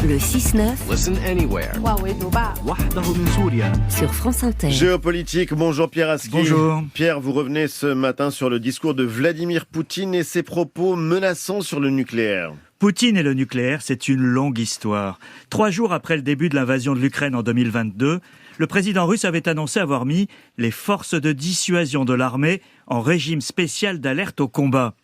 Le 6-9 Listen anywhere. sur France Inter. Géopolitique, bonjour Pierre Aski. Bonjour. Pierre, vous revenez ce matin sur le discours de Vladimir Poutine et ses propos menaçants sur le nucléaire. Poutine et le nucléaire, c'est une longue histoire. 3 jours après le début de l'invasion de l'Ukraine en 2022, le président russe avait annoncé avoir mis les forces de dissuasion de l'armée en régime spécial d'alerte au combat.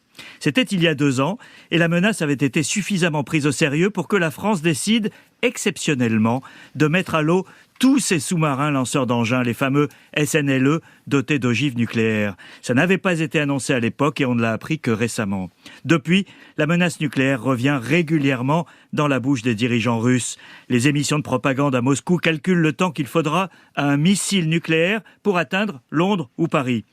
C'était il y a 2 ans et la menace avait été suffisamment prise au sérieux pour que la France décide, exceptionnellement, de mettre à l'eau tous ces sous-marins lanceurs d'engins, les fameux SNLE, dotés d'ogives nucléaires. Ça n'avait pas été annoncé à l'époque et on ne l'a appris que récemment. Depuis, la menace nucléaire revient régulièrement dans la bouche des dirigeants russes. Les émissions de propagande à Moscou calculent le temps qu'il faudra à un missile nucléaire pour atteindre Londres ou Paris.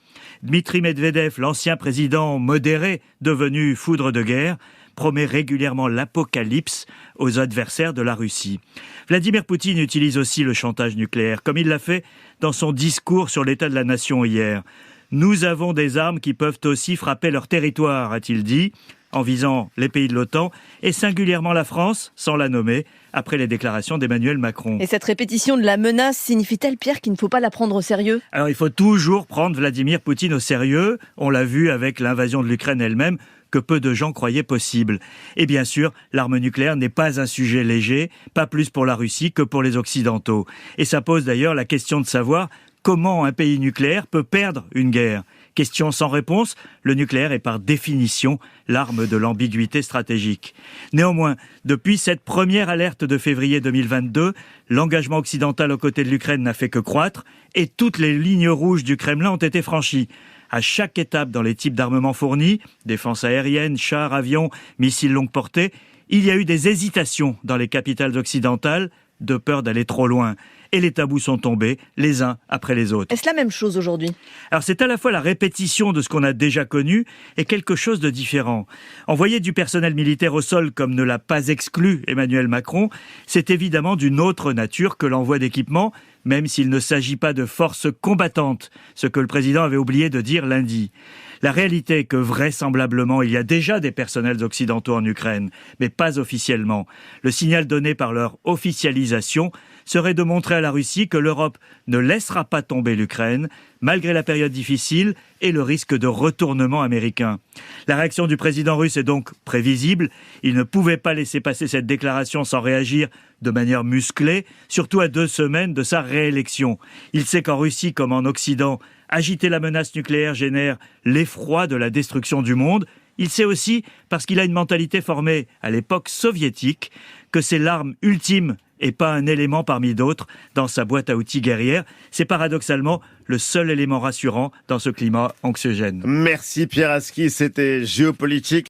Dmitri Medvedev, l'ancien président modéré devenu foudre de guerre, promet régulièrement l'apocalypse aux adversaires de la Russie. Vladimir Poutine utilise aussi le chantage nucléaire, comme il l'a fait dans son discours sur l'état de la nation hier. « Nous avons des armes qui peuvent aussi frapper leur territoire », a-t-il dit, en visant les pays de l'OTAN, et singulièrement la France, sans la nommer, après les déclarations d'Emmanuel Macron. Et cette répétition de la menace signifie-t-elle, Pierre, qu'il ne faut pas la prendre au sérieux ? Alors il faut toujours prendre Vladimir Poutine au sérieux, on l'a vu avec l'invasion de l'Ukraine elle-même, que peu de gens croyaient possible. Et bien sûr, l'arme nucléaire n'est pas un sujet léger, pas plus pour la Russie que pour les Occidentaux. Et ça pose d'ailleurs la question de savoir comment un pays nucléaire peut perdre une guerre. Question sans réponse, le nucléaire est par définition l'arme de l'ambiguïté stratégique. Néanmoins, depuis cette première alerte de février 2022, l'engagement occidental aux côtés de l'Ukraine n'a fait que croître et toutes les lignes rouges du Kremlin ont été franchies. À chaque étape dans les types d'armements fournis, défense aérienne, chars, avions, missiles longue portée, il y a eu des hésitations dans les capitales occidentales de peur d'aller trop loin. Et les tabous sont tombés, les uns après les autres. Est-ce la même chose aujourd'hui ? Alors c'est à la fois la répétition de ce qu'on a déjà connu et quelque chose de différent. Envoyer du personnel militaire au sol, comme ne l'a pas exclu Emmanuel Macron, c'est évidemment d'une autre nature que l'envoi d'équipements, même s'il ne s'agit pas de forces combattantes, ce que le président avait oublié de dire lundi. La réalité est que vraisemblablement, il y a déjà des personnels occidentaux en Ukraine, mais pas officiellement. Le signal donné par leur officialisation serait de montrer à la Russie que l'Europe ne laissera pas tomber l'Ukraine, malgré la période difficile et le risque de retournement américain. La réaction du président russe est donc prévisible. Il ne pouvait pas laisser passer cette déclaration sans réagir de manière musclée, surtout à 2 semaines de sa réélection. Il sait qu'en Russie comme en Occident, agiter la menace nucléaire génère l'effroi de la destruction du monde. Il sait aussi, parce qu'il a une mentalité formée à l'époque soviétique, que c'est l'arme ultime et pas un élément parmi d'autres dans sa boîte à outils guerrière. C'est paradoxalement le seul élément rassurant dans ce climat anxiogène. Merci Pierre Aski, c'était Géopolitique.